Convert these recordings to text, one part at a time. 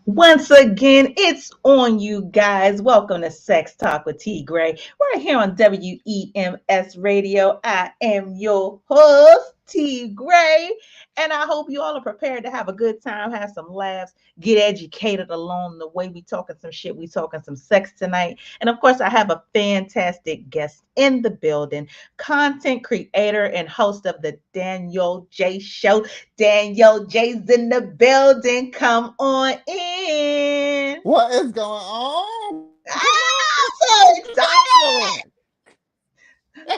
Once again, it's on you guys. Welcome to Sex Talk with T. Graye. We're here on WEMS Radio. I am your host, T. Graye, and I hope you all are prepared to have a good time, have some laughs, get educated along the way. We talking some shit, we talking some sex tonight. And of course, I have a fantastic guest in the building, content creator and host of the Daniel J Show. Daniel J's in the building. Come on in. What is going on? Come on, Ah, sister. so What you got excited. going?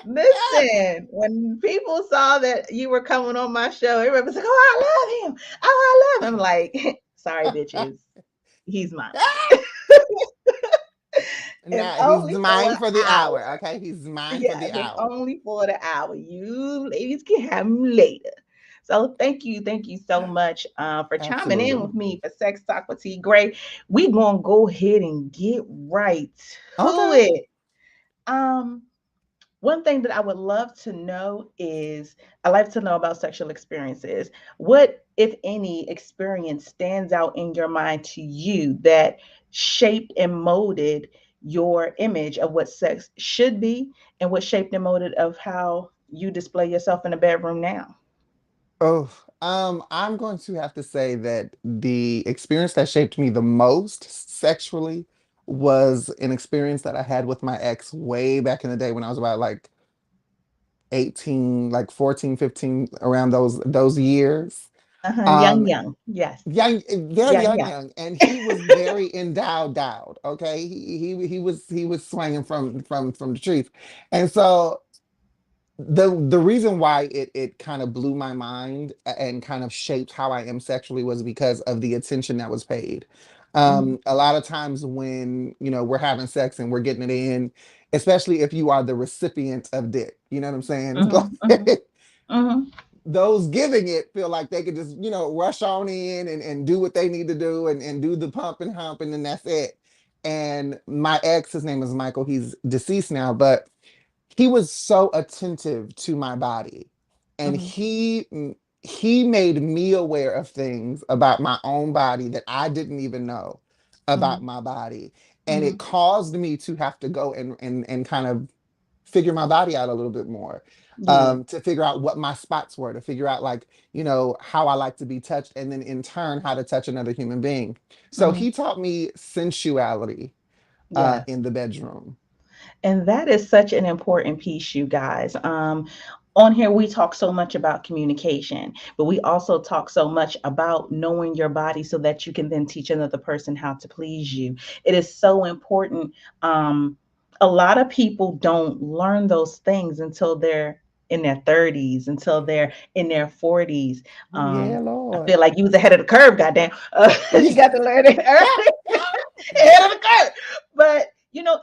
Listen, when people saw that you were coming on my show, everybody was like, oh, I love him. Oh, I love him. I'm like, sorry, bitches. He's mine. And Nah, he's only for mine an for the hour. hour. Okay, he's mine for Yes, the and hour. only for the hour. You ladies can have him later. So thank you so much for chiming in Absolutely. with me for Sex Talk with T. Graye. We gonna go ahead and get right to Okay. it. Um, One thing that I would love to know is I like to know about sexual experiences. What, if any, experience stands out in your mind to you that shaped and molded your image of what sex should be and what shaped and molded of how you display yourself in the bedroom now? Oh, I'm going to have to say that the experience that shaped me the most sexually was an experience that I had with my ex way back in the day when I was about like 18, like 14, 15, around those years. Uh-huh. Young, Um, young. Yes. young, very Young, young, young. young, and he was very endowed. Okay, he was swinging from the trees, and so the reason why it kind of blew my mind and kind of shaped how I am sexually was because of the attention that was paid. Mm-hmm. A lot of times when we're having sex and we're getting it in, especially if you are the recipient of dick, you know what I'm saying? It's Mm-hmm. Mm-hmm. like Mm-hmm. those giving it feel like they could just, rush on in and do what they need to do and do the pump and hump and then that's it. And my ex, his name is Michael, he's deceased now, but he was so attentive to my body. And Mm-hmm. he made me aware of things about my own body that I didn't even know Mm-hmm. about my body. And Mm-hmm. it caused me to have to go and kind of figure my body out a little bit more, Yeah. to figure out what my spots were, to figure out like, how I like to be touched, and then in turn, how to touch another human being. So Mm-hmm. he taught me sensuality Yes. in the bedroom. And that is such an important piece, you guys. On here, we talk so much about communication, but we also talk so much about knowing your body so that you can then teach another person how to please you. It is so important. A lot of people don't learn those things until they're in their 30s, until they're in their 40s. Yeah, I Lord. feel like you was ahead of the curve, goddamn. You got to learn it early, ahead of the curve. But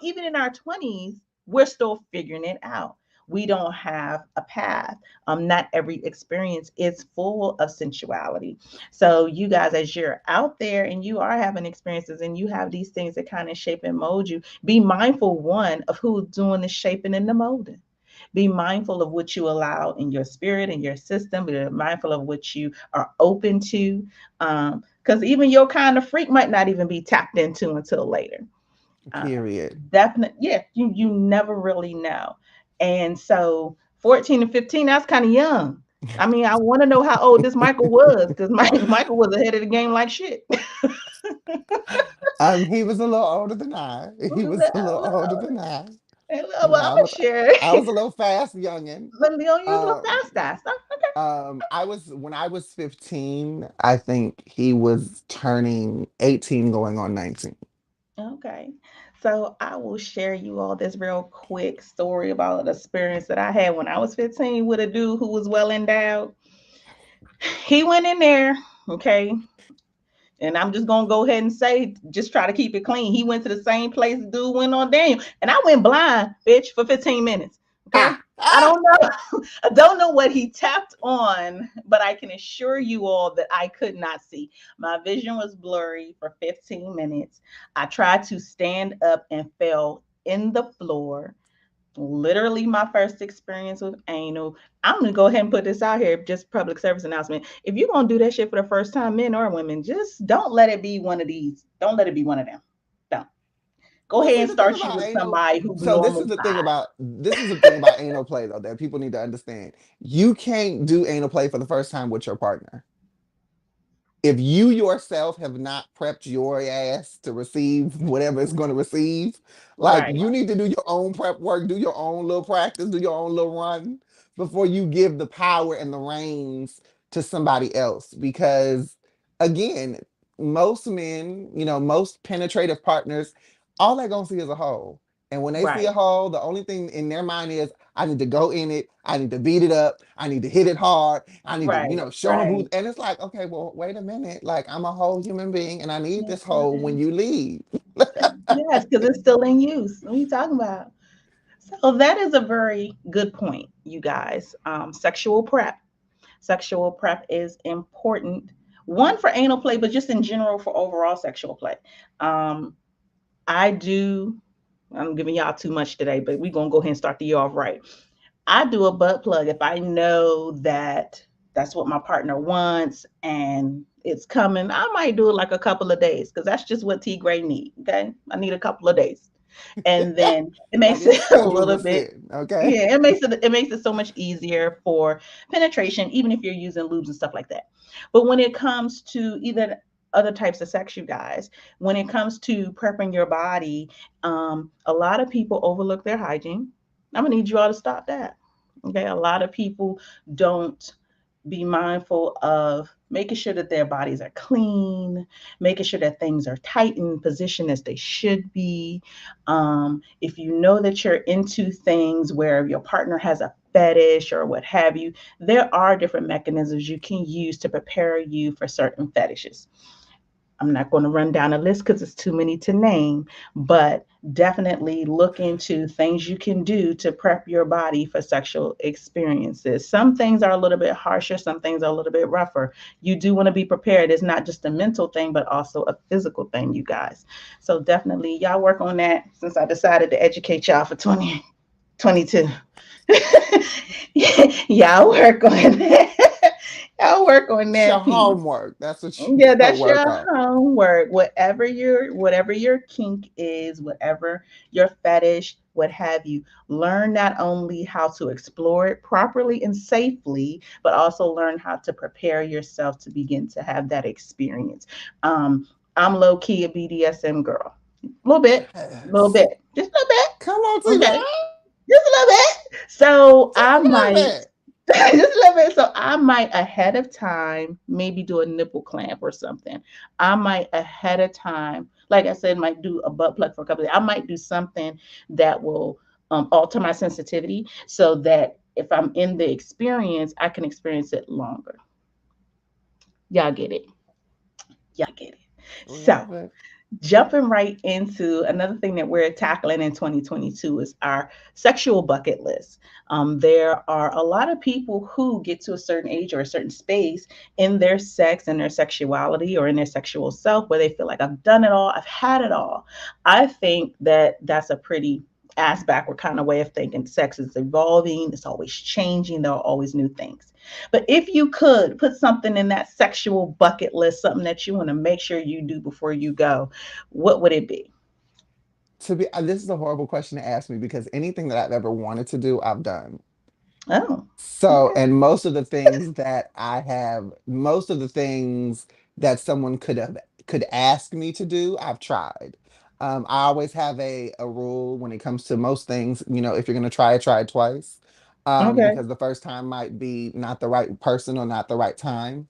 even in our 20s, we're still figuring it out. We don't have a path. Not every experience is full of sensuality. So, you guys, as you're out there and you are having experiences and you have these things that kind of shape and mold you, be mindful, one, of who's doing the shaping and the molding. Be mindful of what you allow in your spirit and your system. Be mindful of what you are open to. Because even your kind of freak might not even be tapped into until later. Uh, Period. Definitely, yeah, you never really know. And so 14 and 15, that's kind of young. I mean, I want to know how old this Michael was because Michael was ahead of the game like shit. He was a little older than I. He was a little older than I. Well, I'm gonna share. I was a little fast youngin'. Let me use a little Um, fast guy stuff. I was when I was 15, I think he was turning 18 going on 19. Okay. So I will share you all this real quick story about an experience that I had when I was 15 with a dude who was well endowed. He went in there, okay, and I'm just gonna go ahead and say, just try to keep it clean. He went to the same place the dude went on Daniel, and I went blind, bitch, for 15 minutes. Okay. Ah, I ah! don't know. I don't know what he tapped on, but I can assure you all that I could not see. My vision was blurry for 15 minutes. I tried to stand up and fell in the floor Literally my first experience with anal. I'm gonna go ahead and put this out here, just public service announcement. If you're gonna do that shit for the first time, men or women, just don't let it be one of these. Don't let it be one of them. Don't. Go Well, ahead see, and the thing start you about with anal, somebody who's so normal size. this is the thing about anal play though that people need to understand. You can't do anal play for the first time with your partner. If you yourself have not prepped your ass to receive whatever it's going to receive, like Right, you need to do your own prep work, do your own little practice, do your own little run before you give the power and the reins to somebody else. Because again, most men, most penetrative partners, all they're going to see is a hole. And when they see a right, hole, the only thing in their mind is, I need to go in it. I need to beat it up. I need to hit it hard. I need to, right, show him who. right. And it's like, okay, well, wait a minute. Like, I'm a whole human being and I need Yes, this it hole when is. you leave. Yes, because it's still in use. What are you talking about? So that is a very good point, you guys. Sexual prep. Sexual prep is important. One for anal play, but just in general for overall sexual play. Um, I do. I'm giving y'all too much today, but we're gonna go ahead and start the year off right. I do a butt plug if I know that that's what my partner wants and it's coming. I might do it like a couple of days because that's just what T Gray need. Okay, I need a couple of days, and then it Like makes your it a schedule little will bit. fit. Okay. Yeah, it makes it so much easier for penetration, even if you're using lubes and stuff like that. But when it comes to either other types of sex, you guys, when it comes to prepping your body, a lot of people overlook their hygiene. I'm gonna need you all to stop that. Okay, a lot of people don't be mindful of making sure that their bodies are clean, making sure that things are tight and positioned as they should be. If you know that you're into things where your partner has a fetish or what have you, there are different mechanisms you can use to prepare you for certain fetishes. I'm not going to run down a list because it's too many to name, but definitely look into things you can do to prep your body for sexual experiences. Some things are a little bit harsher, some things are a little bit rougher. You do want to be prepared. It's not just a mental thing, but also a physical thing, you guys. So definitely, y'all work on that since I decided to educate y'all for 2022. Y'all work on that. Y'all work on It's your that piece. homework. That's what you Yeah, gotta that's work your on. homework. Whatever your kink is, whatever your fetish, what have you, learn not only how to explore it properly and safely, but also learn how to prepare yourself to begin to have that experience. Um, I'm low key a BDSM girl, a little Yes. bit, just a little Come on, bit. T-Bag. Okay, just a little bit. So Just I a little might bit. just a little bit. So I might ahead of time maybe do a nipple clamp or something. I might ahead of time, like I said, might do a butt plug for a couple of days. I might do something that will alter my sensitivity so that if I'm in the experience, I can experience it longer. Y'all get it. Y'all get it. So Love it. jumping right into another thing that we're tackling in 2022 is our sexual bucket list. There are a lot of people who get to a certain age or a certain space in their sex and their sexuality or in their sexual self where they feel like I've done it all, I've had it all. I think that that's a pretty ass backward kind of way of thinking. Sex is evolving, it's always changing, there are always new things. But if you could put something in that sexual bucket list, something that you want to make sure you do before you go, what would it be? This is a horrible question to ask me because anything that I've ever wanted to do, I've done. Oh, So, okay. and most of the things that someone could ask me to do, I've tried. I always have a rule when it comes to most things, if you're gonna try it twice. Okay. Because the first time might be not the right person or not the right time.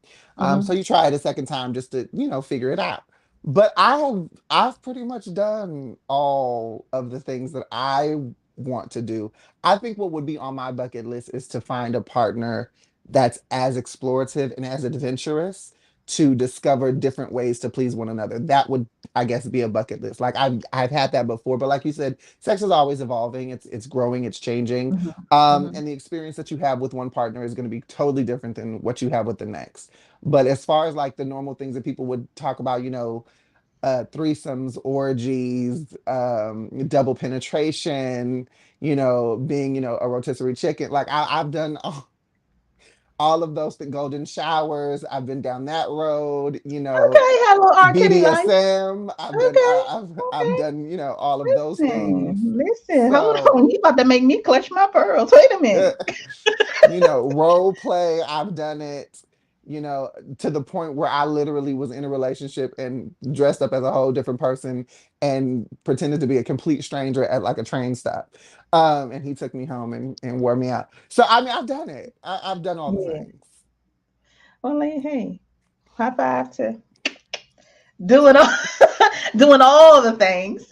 So Hmm. you try it a second time just to, figure it out. But I've pretty much done all of the things that I want to do. I think what would be on my bucket list is to find a partner that's as explorative and as adventurous to discover different ways to please one another. That would, I guess, be a bucket list. Like I've had that before, but like you said, sex is always evolving. It's growing. It's changing. Hmm. Hmm. And the experience that you have with one partner is going to be totally different than what you have with the next. But as far as like the normal things that people would talk about, threesomes, orgies, double penetration, being, a rotisserie chicken. Like I've done all of those, the golden showers. I've been down that road, Okay, had a little R. Kelly life. BDSM. Okay, I've okay. done, all of those things. Listen, hold So, on. You about to make me clutch my pearls. Wait a minute. role play, I've done it, to the point where I literally was in a relationship and dressed up as a whole different person and pretended to be a complete stranger at like a train stop. And he took me home and wore me out. So, I mean, I've done it. I've done all the Yeah. things. Well, like, hey, high five to doing all, doing all the things.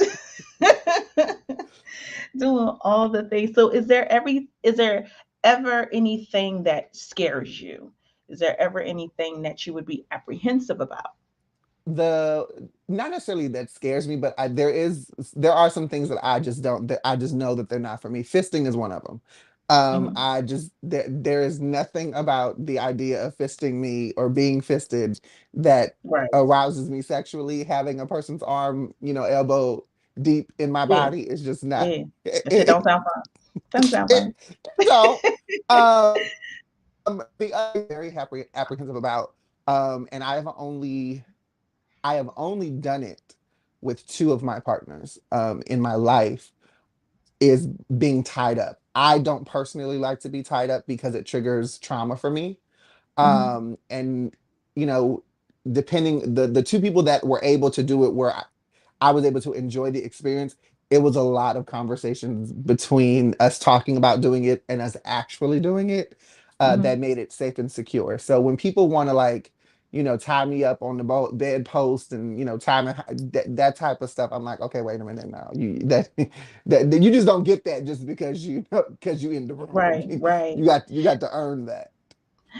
Doing all the things. So is there ever anything that scares you? Is there ever anything that you would be apprehensive about? The Not necessarily that scares me, but there are some things that I just know that they're not for me. Fisting is one of them. Mhm. I just there is nothing about the idea of fisting me or being fisted that Right. arouses me sexually. Having a person's arm, elbow deep in my Yeah. body is just not. Yeah. That shit don't sound fun. Doesn't sound It, fun. don't. The other thing I'm very happy apprehensive about, and I have only done it with two of my partners in my life, is being tied up. I don't personally like to be tied up because it triggers trauma for me. Mhm. And you know, depending the two people that were able to do it where I was able to enjoy the experience. It was a lot of conversations between us talking about doing it and us actually doing it that Mhm. made it safe and secure. So when people want to like, tie me up on the bed post and tie me that type of stuff, I'm like, okay, wait a minute now. That you just don't get that just because because you in the room. Right. Right. You got to earn that.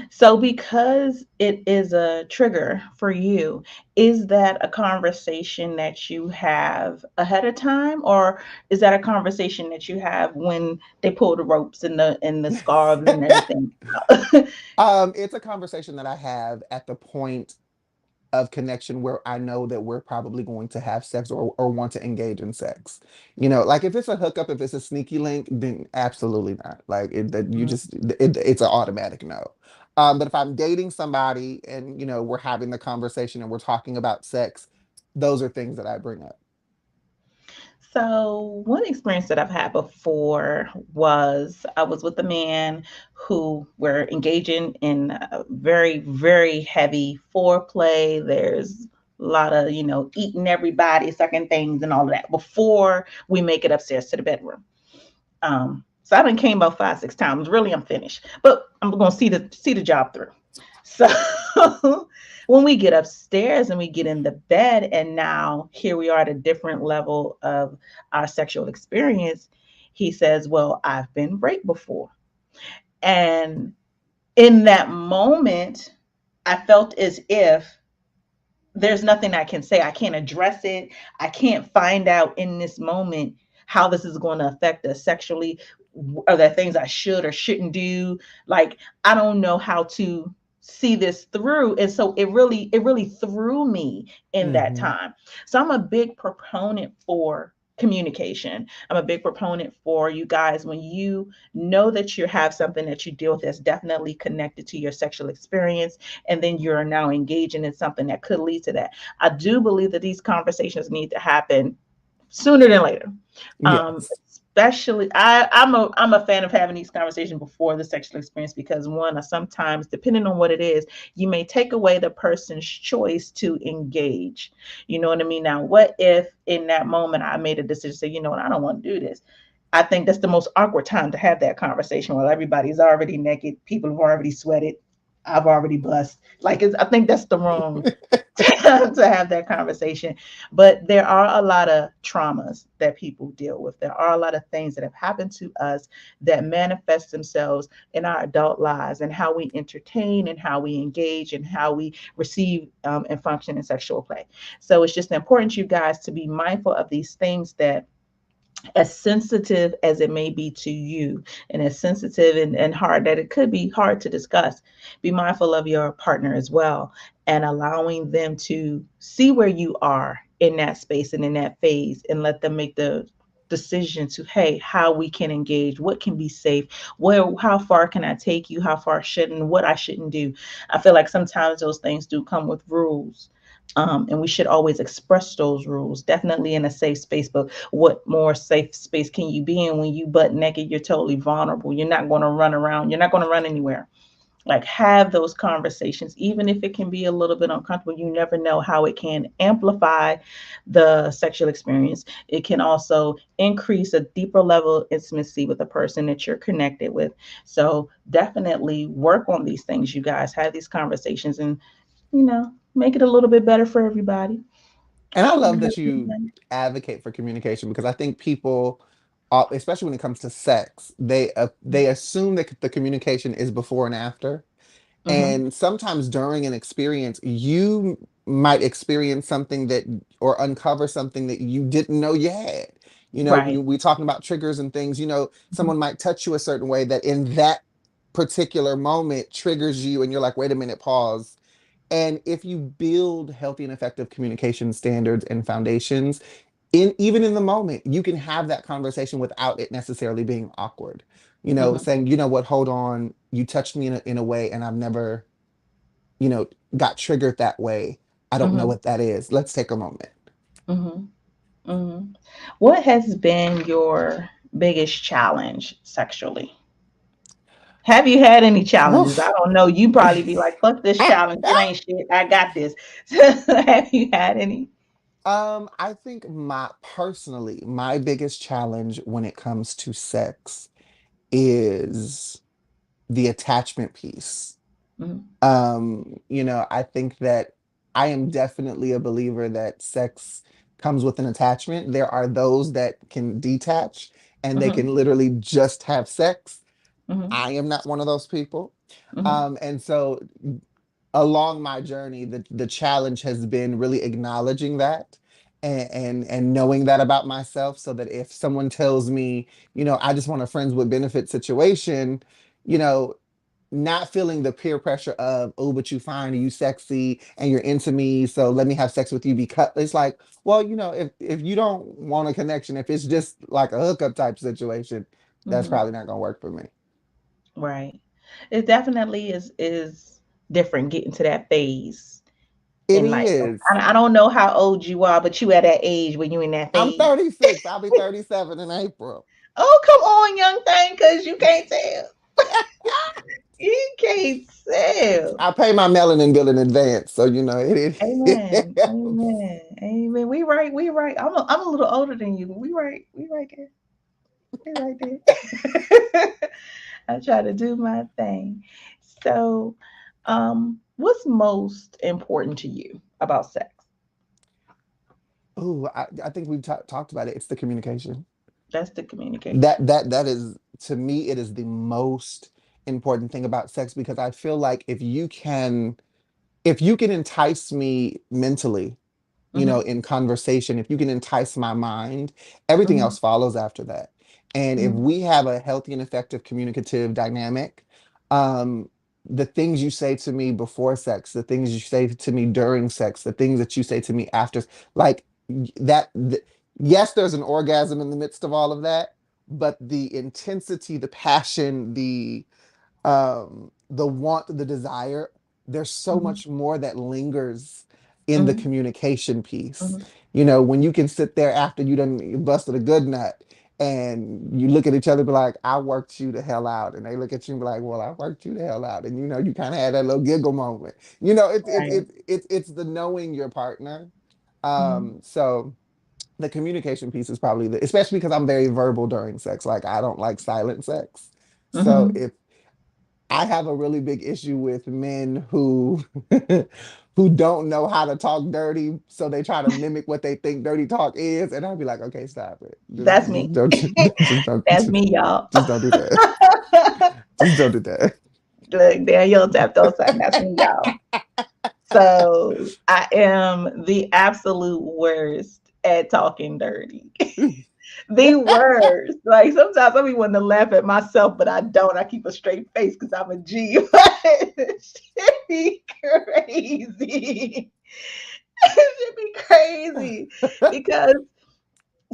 So, because it is a trigger for you, is that a conversation that you have ahead of time, or is that a conversation that you have when they pull the ropes and the scarves and everything? It's a conversation that I have at the point of connection where I know that we're probably going to have sex or want to engage in sex. Like if it's a hookup, if it's a sneaky link, then absolutely not. Like that you Mhm. just it's an automatic no. But if I'm dating somebody and we're having the conversation and we're talking about sex, those are things that I bring up. So, one experience that I've had before was I was with a man who were engaging in a very, very heavy foreplay. There's a lot of, eating everybody, sucking things, and all of that before we make it upstairs to the bedroom. So I done came about 5, 6 times. Really, I'm finished, but I'm gonna see the job through. So when we get upstairs and we get in the bed, and now here we are at a different level of our sexual experience, he says, "Well, I've been raped before," and in that moment, I felt as if there's nothing I can say. I can't address it. I can't find out in this moment how this is going to affect us sexually. Are there things I should or shouldn't do? Like, I don't know how to see this through. And so it really threw me in that Hmm. time. So I'm a big proponent for communication. I'm a big proponent for you guys when you know that you have something that you deal with that's definitely connected to your sexual experience, and then you're now engaging in something that could lead to that. I do believe that these conversations need to happen sooner than later. Yes. Especially, I'm a fan of having these conversations before the sexual experience, because one, sometimes depending on what it is, you may take away the person's choice to engage. You know what I mean? Now, what if in that moment I made a decision to say, you know what, I don't want to do this. I think that's the most awkward time to have that conversation while everybody's already naked, people have already sweated, I've already bust. I think that's the wrong to have that conversation. But there are a lot of traumas that people deal with. There are a lot of things that have happened to us that manifest themselves in our adult lives, and how we entertain and how we engage and how we receive and function in sexual play. So it's just important, you guys, to be mindful of these things, that as sensitive as it may be to you, and as sensitive and hard that it could be hard to discuss, be mindful of your partner as well, and allowing them to see where you are in that space and in that phase, and let them make the decision to, hey, how we can engage, what can be safe, where, how far can I take you, how far shouldn't, what I shouldn't do. I feel like sometimes those things do come with rules. And we should always express those rules, definitely in a safe space. But what more safe space can you be in when you butt naked? You're totally vulnerable. You're not going to run around. You're not going to run anywhere. Like, have those conversations, even if it can be a little bit uncomfortable. You never know how it can amplify the sexual experience. It can also increase a deeper level of intimacy with the person that you're connected with. So definitely work on these things, you guys. Have these conversations, and make it a little bit better for everybody. And I love that you advocate for communication because I think people, especially when it comes to sex, they assume that the communication is before and after. Mm-hmm. And sometimes during an experience, you might experience something that, or uncover something that you didn't know you had. Right. We talking about triggers and things, Mm-hmm. someone might touch you a certain way that in that particular moment triggers you, and you're like, wait a minute, pause. And if you build healthy and effective communication standards and foundations, even in the moment, you can have that conversation without it necessarily being awkward. Mm-hmm. Saying, you know what, hold on, you touched me in a way, and I've never, you know, got triggered that way. I don't know Mm-hmm. what that is. Let's take a moment. Mm-hmm. Mm-hmm. What has been your biggest challenge sexually? Have you had any challenges? I Oof. don't know. You probably be like, fuck this challenge. It ain't shit. I got this. Have you had any? I think my biggest challenge when it comes to sex is the attachment piece. Mm-hmm. I think that I am definitely a believer that sex comes with an attachment. There are those that can detach and they Mm-hmm. can literally just have sex. Mm-hmm. I am not one of those people. Mm-hmm. And so along my journey, the challenge has been really acknowledging that and knowing that about myself, so that if someone tells me, I just want a friends with benefit situation, you know, not feeling the peer pressure of, oh, but you fine and you sexy and you're into me, so let me have sex with you. Because it's like, well, if you don't want a connection, if it's just like a hookup type situation, that's Mm-hmm. probably not gonna work for me. Right. It definitely is different getting to that phase It in life. is. I don't know how old you are, but you at that age when you in that I'm phase. 36. I'll be 37 in April. Oh, come on, young thing, because you can't tell. You can't tell. I pay my melanin bill in advance, so it Amen. helps. Amen. Amen. We right. We right. I'm a little older than you. We right. We right there. We right there. I try to do my thing. So, what's most important to you about sex? Oh, I think we've talked about it. It's the communication. That's the communication. That is, to me, it is the most important thing about sex, because I feel like if you can entice me mentally, Mm-hmm. in conversation, if you can entice my mind, everything Mm-hmm. else follows after that. And if Mm-hmm. we have a healthy and effective communicative dynamic, um, the things you say to me before sex, the things you say to me during sex, the things that you say to me after, like that, yes, there's an orgasm in the midst of all of that, but the intensity, the passion, the want, the desire, there's so Mm-hmm. much more that lingers in the Mm-hmm. communication piece. Mm-hmm. When you can sit there after you done busted a good nut, and you look at each other and be like, I worked you the hell out. And they look at you and be like, well, I worked you the hell out. And you kind of had that little giggle moment. Right. It's the knowing your partner. Mm-hmm. So the communication piece is probably especially because I'm very verbal during sex. Like, I don't like silent sex. So Mm-hmm. if I have a really big issue with men who who don't know how to talk dirty, so they try to mimic what they think dirty talk is, and I'll be like, okay, stop it. That's me. That's me, y'all. Just don't do that. Just don't do that. Look, Daniel tapped on something. That's me, y'all. So I am the absolute worst at talking dirty. The worst. Like, sometimes I be wanting to laugh at myself, but I don't. I keep a straight face because I'm a G. But shit be crazy. It should be crazy because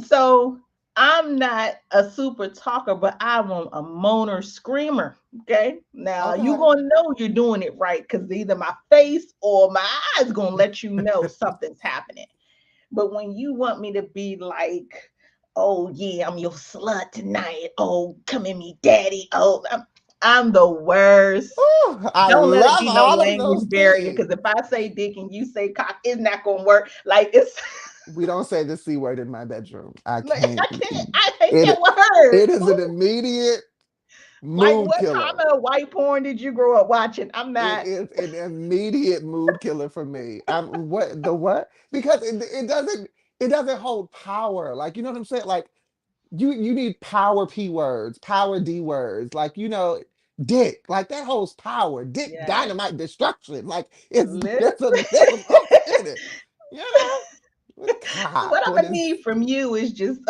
so I'm not a super talker, but I'm a moaner screamer. Okay. Now you Okay. gonna know you're doing it right because either my face or my eyes gonna let you know something's happening. But when you want me to be like, oh yeah, I'm your slut tonight. Oh, come at me, daddy. Oh, I'm the worst. Ooh, I Don't let it love be no all of language those barrier things. because if I say dick and you say cock, it's not gonna work. Like it's We don't say the C word in my bedroom. I like can't. I can't. I hate that It word. it is an Ooh. immediate Like mood what killer. kind of white porn did you grow up watching? I'm It not. is an immediate mood killer for me. I'm what the what? Because it doesn't hold power. Like you know what I'm saying? Like you need power P words, power D words, like dick, like that holds power, dick, Yes. dynamite, destruction. Like it's Listen. there's an oomph in it, you know? With What cock, I'm when gonna it's need from you is just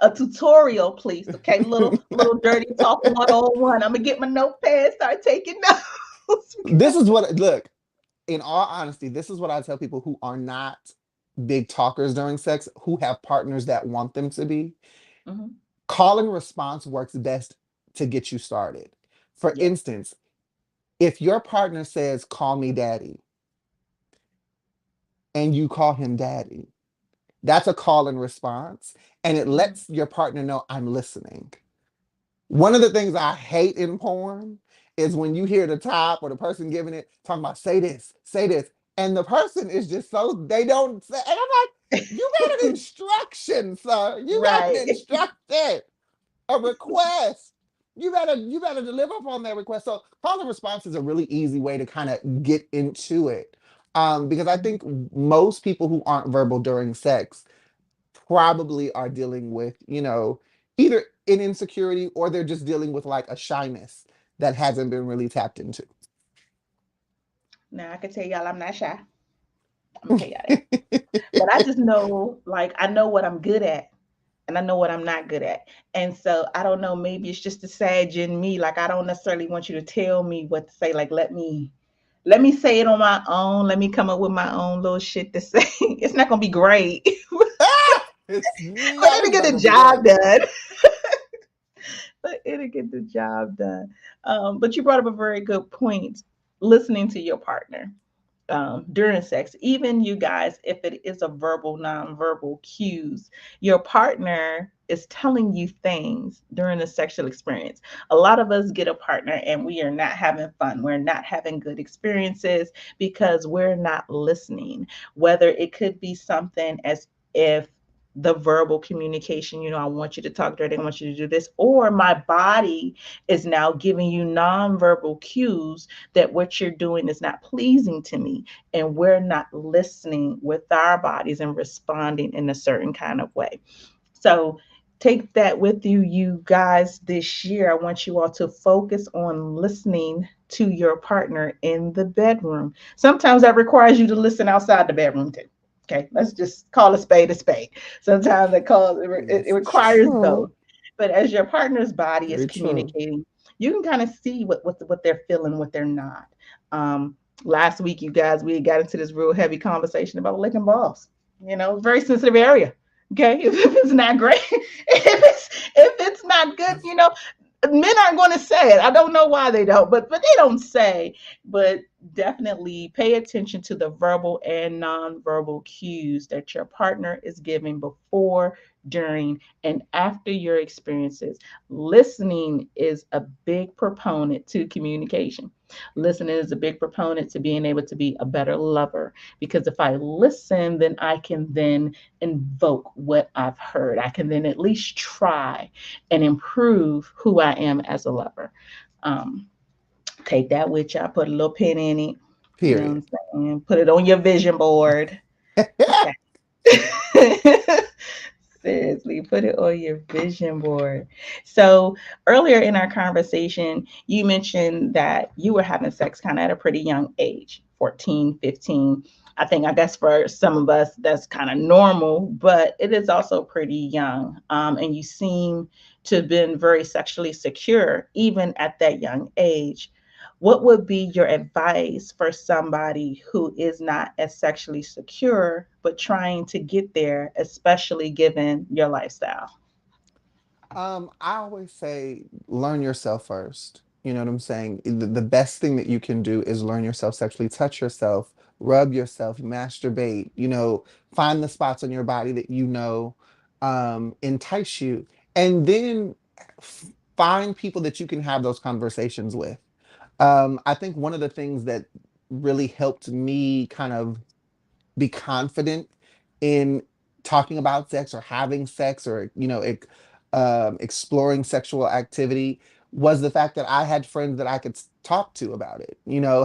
a tutorial, please. Okay, little dirty talk 101. I'm gonna get my notepad, start taking notes. this is what look, in all honesty, this is what I tell people who are not big talkers during sex, who have partners that want them to be. Mhm. Call and response works best to get you started. For Yes. instance, if your partner says, call me daddy, and you call him daddy, that's a call and response. And it Mhm. lets your partner know I'm listening. One of the things I hate in porn is when you hear the top or the person giving it talking about say this. And the person is just so they don't say, and I'm like, you got an instruction, sir. You got an Right. instruction, a request. You better deliver upon that request. So call and response is a really easy way to kind of get into it. Because I think most people who aren't verbal during sex probably are dealing with, either an insecurity or they're just dealing with like a shyness that hasn't been really tapped into. Now I can tell y'all I'm not shy. I'm gonna tell y'all that. But I just know, like, I know what I'm good at and I know what I'm not good at. And so I don't know, maybe it's just the sage in me. Like I don't necessarily want you to tell me what to say. Like let me say it on my own. Let me come up with my own little shit to say. It's not gonna be great, Ah! It's but never it'll get not the gonna be great. job done. But it'll get the job done. But you brought up a very good point. Listening to your partner during sex, even you guys, if it is a verbal, nonverbal cues, your partner is telling you things during the sexual experience. A lot of us get a partner and we are not having fun. We're not having good experiences because we're not listening. Whether it could be something as if the verbal communication, I want you to talk dirty, I want you to do this, or my body is now giving you nonverbal cues that what you're doing is not pleasing to me, and we're not listening with our bodies and responding in a certain kind of way. So take that with you, you guys, this year. I want you all to focus on listening to your partner in the bedroom. Sometimes that requires you to listen outside the bedroom too. Okay, let's just call a spade a spade. Sometimes it That's requires true. both. But as your partner's body is Very true. communicating, you can kind of see what they're feeling, what they're not. Um, Last week, you guys, we got into this real heavy conversation about licking balls. Very sensitive area. Okay, if it's not great, if it's not good, men aren't going to say it. I don't know why they don't, but they don't say. But definitely pay attention to the verbal and nonverbal cues that your partner is giving before, during, and after your experiences. Listening is a big proponent to communication. Listening is a big proponent to being able to be a better lover, because if I listen, then I can then invoke what I've heard. I can then at least try and improve who I am as a lover. Um, Take that with you. I put a little pin in it. You know Period. what I'm saying? Put it on your vision board. Okay. Seriously, put it on your vision board. So, earlier in our conversation, you mentioned that you were having sex kind of at a pretty young age, 14, 15. I guess for some of us, that's kind of normal, but it is also pretty young. And you seem to have been very sexually secure, even at that young age. what would be your advice for somebody who is not as sexually secure but trying to get there, especially given your lifestyle? I always say learn yourself first. You know what I'm saying? The best thing that you can do is learn yourself sexually, touch yourself, rub yourself, masturbate, find the spots on your body that entice you. And then f- find people that you can have those conversations with. I think one of the things that really helped me kind of be confident in talking about sex or having sex or exploring sexual activity was the fact that I had friends that I could talk to about it.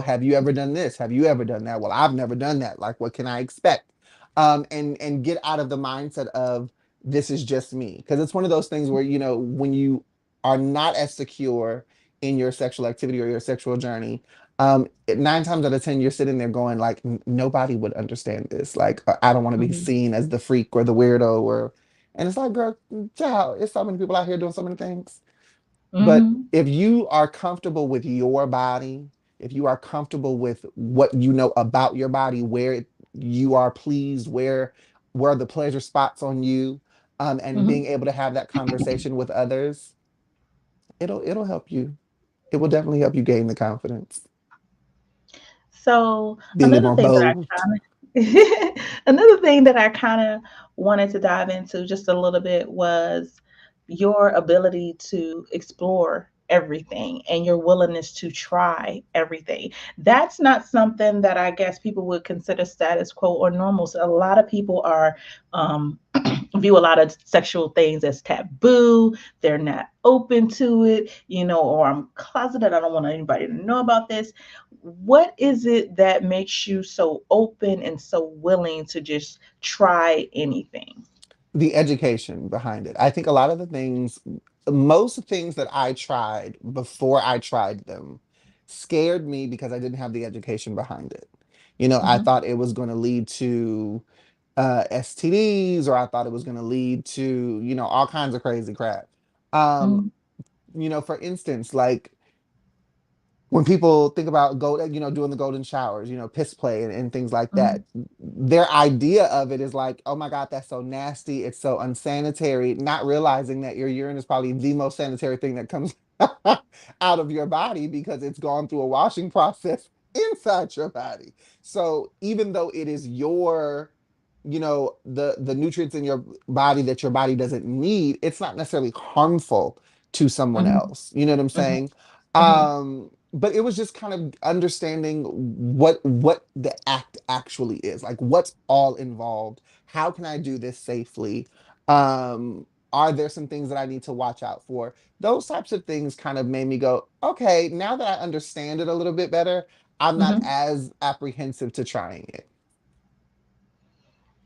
Have you ever done this? Have you ever done that? Well, I've never done that. Like, what can I expect? And get out of the mindset of this is just me, because it's one of those things where when you are not as secure in your sexual activity or your sexual journey, 9 times out of 10, you're sitting there going like, Nobody would understand this. Like, I don't want to be Mhm. seen as the freak or the weirdo and it's like, girl, child, it's so many people out here doing so many things. But Mhm. if you are comfortable with your body, if you are comfortable with what you know about your body, you are pleased, where are the pleasure spots on you, and Mhm. being able to have that conversation with others, it'll help you. It will definitely help you gain the confidence. So Be a little another more thing that bold. I kind of another thing that I kind of wanted to dive into just a little bit was your ability to explore everything and your willingness to try everything. That's not something that I guess people would consider status quo or normal. So a lot of people are view a lot of sexual things as taboo. They're not open to it, or I'm closeted. I don't want anybody to know about this. What is it that makes you so open and so willing to just try anything? The education behind it. I think a lot of the things, most things that I tried before I tried them scared me because I didn't have the education behind it. I Hmm. thought it was going to lead to STDs, or I thought it was going to lead to, all kinds of crazy crap. Um, Hmm. for instance, like when people think about doing the golden showers, piss play and things like Hmm. that, their idea of it is like, oh my God, that's so nasty. It's so unsanitary, not realizing that your urine is probably the most sanitary thing that comes out of your body because it's gone through a washing process inside your body. So even though it is the nutrients in your body that your body doesn't need, it's not necessarily harmful to someone Hmm. else. You know what I'm Hmm. saying? Hmm. But it was just kind of understanding what the act actually is, like what's all involved. How can I do this safely? Are there some things that I need to watch out for? Those types of things kind of made me go, okay, now that I understand it a little bit better, I'm not Hmm. as apprehensive to trying it.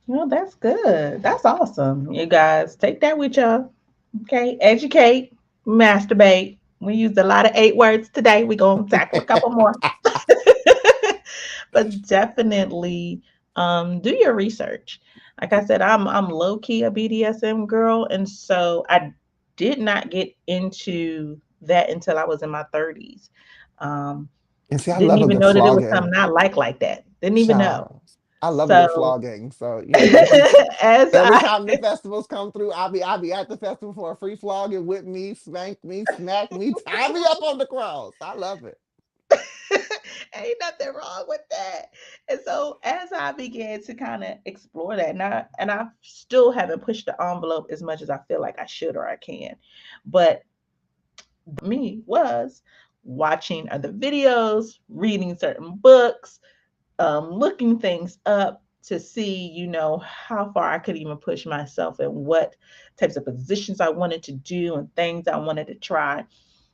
Well, that's good. That's awesome. You guys take that with y'all. Okay. Educate, masturbate. We used a lot of 8 words today. We're going to tackle a couple more. But definitely do your research. Like I said, I'm low key a BDSM girl, and so I did not get into that until I was in my 30s. Um, And see, I didn't love a even good know that it was something flogging. I like that. Didn't even know. Child. I love a good So flogging. So, as every I time the festivals come through, I'll be at the festival for a free flogging, whip me, spank me, smack me, tie me up on the cross. I love it. ain't nothing wrong with that. And so as I began to kind of explore that, and I still haven't pushed the envelope as much as I feel like I should or I can. But me was watching other videos, reading certain books, looking things up to see, how far I could even push myself and what types of positions I wanted to do and things I wanted to try.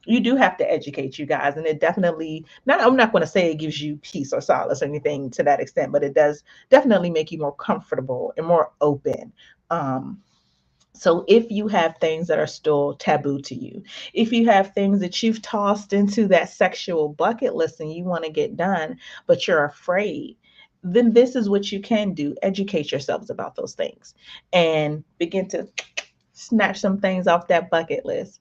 You do have to educate, you guys, and it definitely not, I'm not going to say it gives you peace or solace or anything to that extent, but it does definitely make you more comfortable and more open. Um, so if you have things that are still taboo to you, if you have things that you've tossed into that sexual bucket list and you want to get done, but you're afraid, then this is what you can do. Educate yourselves about those things and begin to snatch some things off that bucket list.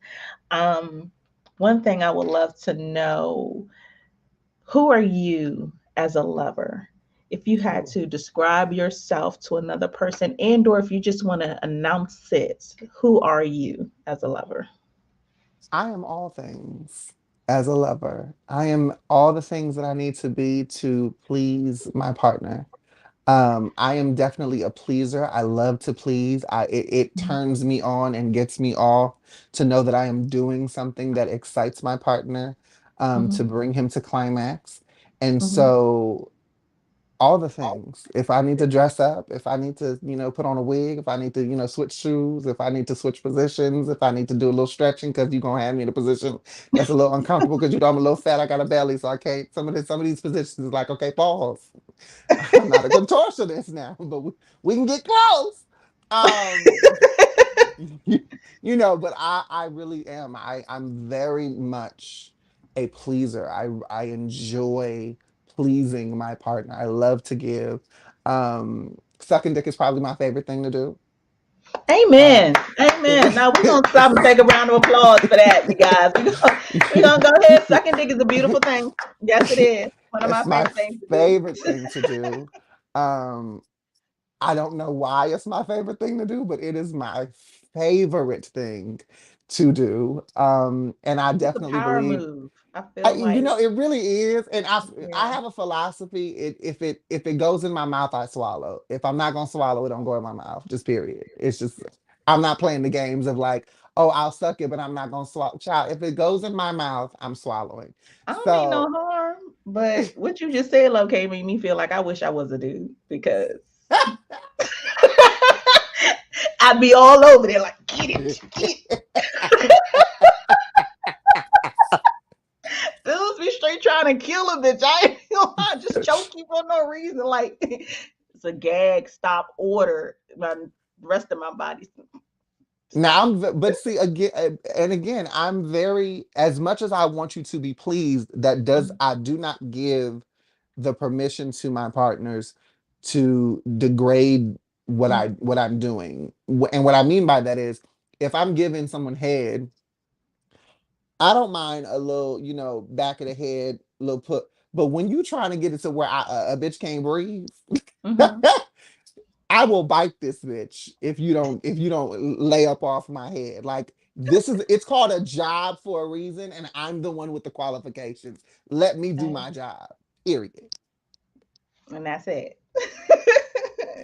Um, One thing I would love to know, Who are you as a lover? If you had Oh, to describe yourself to another person, and or if you just want to announce it, who are you as a lover? I am all things as a lover. I am all the things that I need to be to please my partner. I am definitely a pleaser. I love to please. It turns me on and gets me off to know that I am doing something that excites my partner, to Mhm, bring him to climax. And mhm. so all the things. If I need to dress up, if I need to, put on a wig, if I need to, switch shoes, if I need to switch positions, if I need to do a little stretching because you're gonna have me in a position that's a little uncomfortable because I'm a little fat, I got a belly, so I can't. Some of these positions is like, okay, pause. I'm not a contortionist now, but we can get close. Um, you, but I really am. I'm very much a pleaser. I enjoy pleasing my partner. I love to give. Sucking dick is probably my favorite thing to do. Uh, Amen. Amen. Now we're gonna stop and take a round of applause for that, you guys. We're gonna go ahead. Sucking dick is a beautiful thing. Yes, it is. One of my it's my favorite things to favorite do. thing to do. Um, I don't know why it's my favorite thing to do, but it is my favorite thing to do. And I It's a definitely power believe move. I feel like, it really is. And I yeah. have a philosophy. If it goes in my mouth, I swallow. If I'm not gonna swallow it, don't go in my mouth. Just period. It's just I'm not playing the games of like, oh, I'll suck it, but I'm not gonna swallow. Child, if it goes in my mouth, I'm swallowing. I don't mean no So harm, but what you just said, okay, made me feel like I wish I was a dude because I'd be all over there like, get it, get it. Dudes be straight trying to kill a bitch. I ain't gonna lie, just choke you for no reason. Like it's a gag stop order. My rest of my body Now stop. but see again, and again, I'm very, as much as I want you to be pleased, I do not give the permission to my partners to degrade what I'm doing. And what I mean by that is, if I'm giving someone head, I don't mind a little, back of the head, little put. But when you trying to get it to where a bitch can't breathe, Mm-hmm. I will bite this bitch if you don't lay up off my head. Like, it's called a job for a reason, and I'm the one with the qualifications. Let me do my job. Period. And that's it.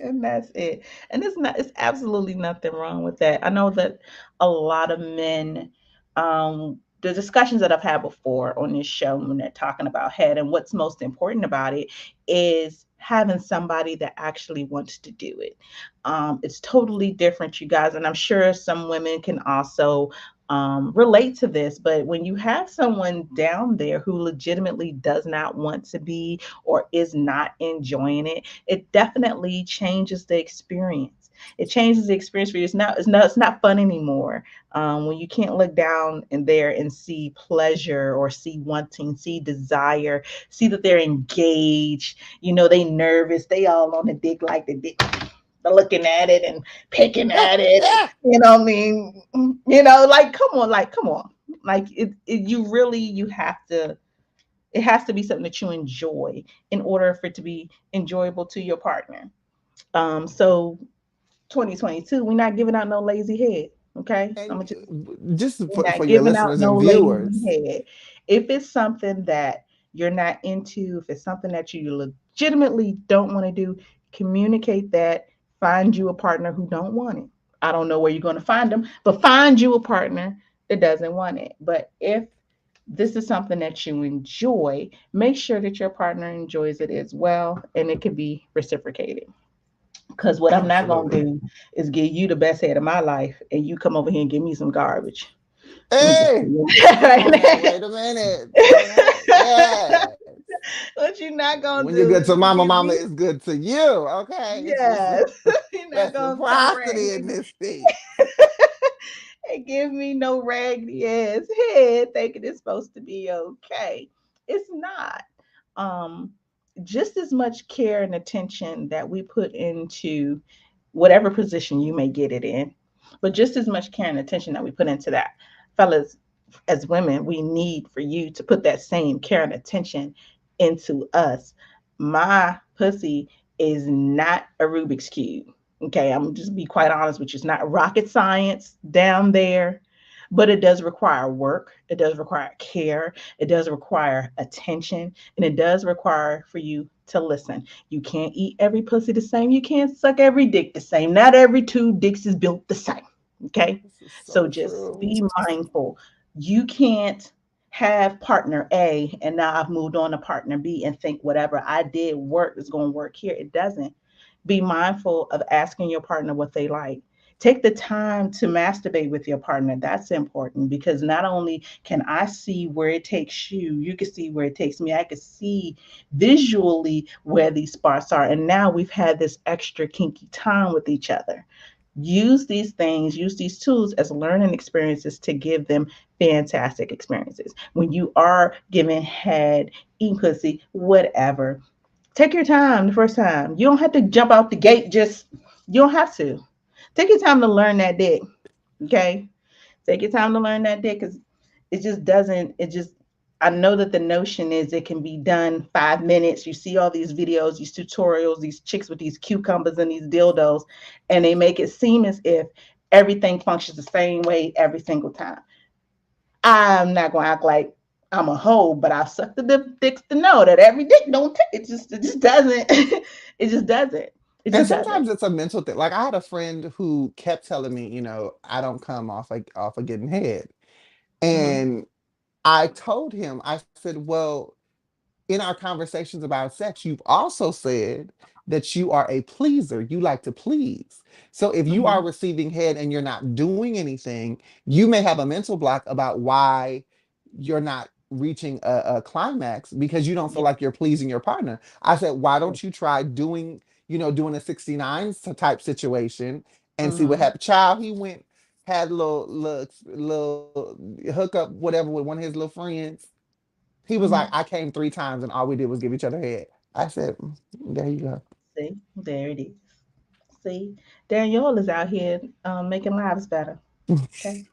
And that's it. And it's absolutely nothing wrong with that. I know that a lot of men, the discussions that I've had before on this show when they're talking about head, and what's most important about it is having somebody that actually wants to do it. It's totally different, you guys, and I'm sure some women can also relate to this. But when you have someone down there who legitimately does not want to be or is not enjoying it, it definitely changes the experience. It changes the experience for you. It's not fun anymore. When you can't look down in there and see pleasure or see wanting, see desire, see that they're engaged. They nervous. They all on the dick like the dick looking at it and picking at it, and what I mean, like come on, like you have to, it has to be something that you enjoy in order for it to be enjoyable to your partner. So 2022, we're not giving out no lazy head. Okay, I'm And gonna just, just we're for not your giving out listeners no and lazy viewers, head. If it's something that you're not into, if it's something that you legitimately don't want to do, communicate that. Find you a partner who don't want it. I don't know where you're going to find them, but find you a partner that doesn't want it. But if this is something that you enjoy, make sure that your partner enjoys it as well, and it can be reciprocated. Because what I'm not gonna absolutely. do is give you the best head of my life, and you come over here and give me some garbage. Let me just tell Hey, you hold on now. that. Wait a minute. Hold on. Yeah. What you're not gonna When you're do good is to mama, give mama me, is good to you. Okay. It's yes, you're not gonna come around reciprocity in here this thing. and give me no raggedy ass head thinking it's supposed to be okay. It's not. Um, just as much care and attention that we put into whatever position you may get it in, but just as much care and attention that we put into that, fellas, as women, we need for you to put that same care and attention into us. My pussy is not a Rubik's Cube. Okay, I'm just be quite honest with you. It's not rocket science down there, but it does require work. It does require care. It does require attention, and it does require for you to listen. You can't eat every pussy the same. You can't suck every dick the same. Not every two dicks is built the same. Okay, This is so so just true. be mindful. You can't have partner A and now I've moved on to partner B and think whatever I did work is going to work here. It doesn't. Be mindful of asking your partner what they like. Take the time to masturbate with your partner. That's important because not only can I see where it takes you, you can see where it takes me. I can see visually where these spots are. And now we've had this extra kinky time with each other. Use these things, use these tools as learning experiences to give them fantastic experiences. When you are giving head, eating pussy, whatever, take your time the first time. You don't have to jump out the gate, just you don't have to. Take your time to learn that dick. Okay? Take your time to learn that dick because it just doesn't, it just I know that the notion is it can be done 5 minutes. You see all these videos, these tutorials, these chicks with these cucumbers and these dildos, and they make it seem as if everything functions the same way every single time. I'm not gonna act like I'm a hoe, but I've sucked the dicks to know that every dick don't it just doesn't it just doesn't. It And just doesn't. sometimes it's a mental thing. Like I had a friend who kept telling me, I don't come off of getting head. Mm-hmm. And I told him, I said, well, in our conversations about sex, you've also said that you are a pleaser. You like to please. So if you Mm-hmm. are receiving head and you're not doing anything, you may have a mental block about why you're not reaching a climax because you don't feel Yeah. like you're pleasing your partner. I said, why Yeah. don't you try doing a 69 type situation and see what Mm-hmm. happened? Child, he went, had a little hookup, whatever, with one of his little friends. He was like, Mm-hmm. I came 3 times and all we did was give each other head. I said, there you go. See, there it is. See, Danielle is out here making lives better. Okay.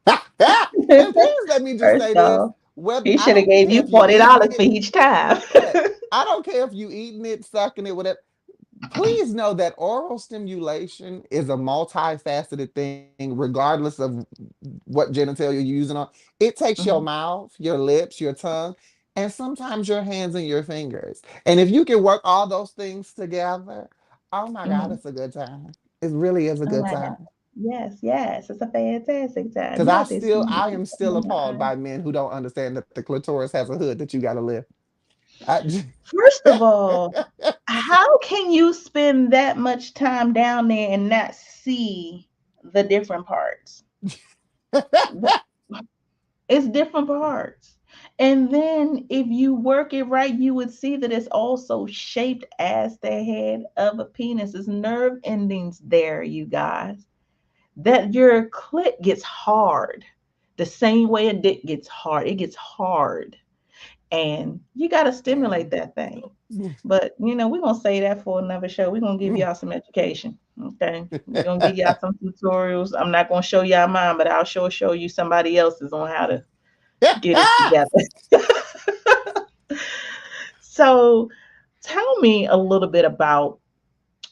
And please let me just First say this. off, Whether he I should have don't gave care you if you eating $40 it, for each time. yeah, I don't care if you eating it, sucking it, whatever. Please know that oral stimulation is a multifaceted thing, regardless of what genitalia you're using on. It takes your Mhm, mouth, your lips, your tongue, and sometimes your hands and your fingers. And if you can work all those things together, oh my God, mhm. it's a good time. It really is a Oh good my God. time. Yes, yes, it's a fantastic time. Because You got this I sweet am still in your appalled eye. by men who don't understand that the clitoris has a hood that you got to lift. I, First of all, how can you spend that much time down there and not see the different parts? What it's different parts. And then if you work it right, you would see that it's also shaped as the head of a penis. It's nerve endings there, you guys. That your clit gets hard the same way a dick gets hard. It gets hard. And you got to stimulate and that thing. But we're gonna say that for another show. We're gonna give y'all some education. Okay. We're gonna give y'all some tutorials. I'm not gonna show y'all mine, but I'll show you somebody else's on how to get it together. So tell me a little bit about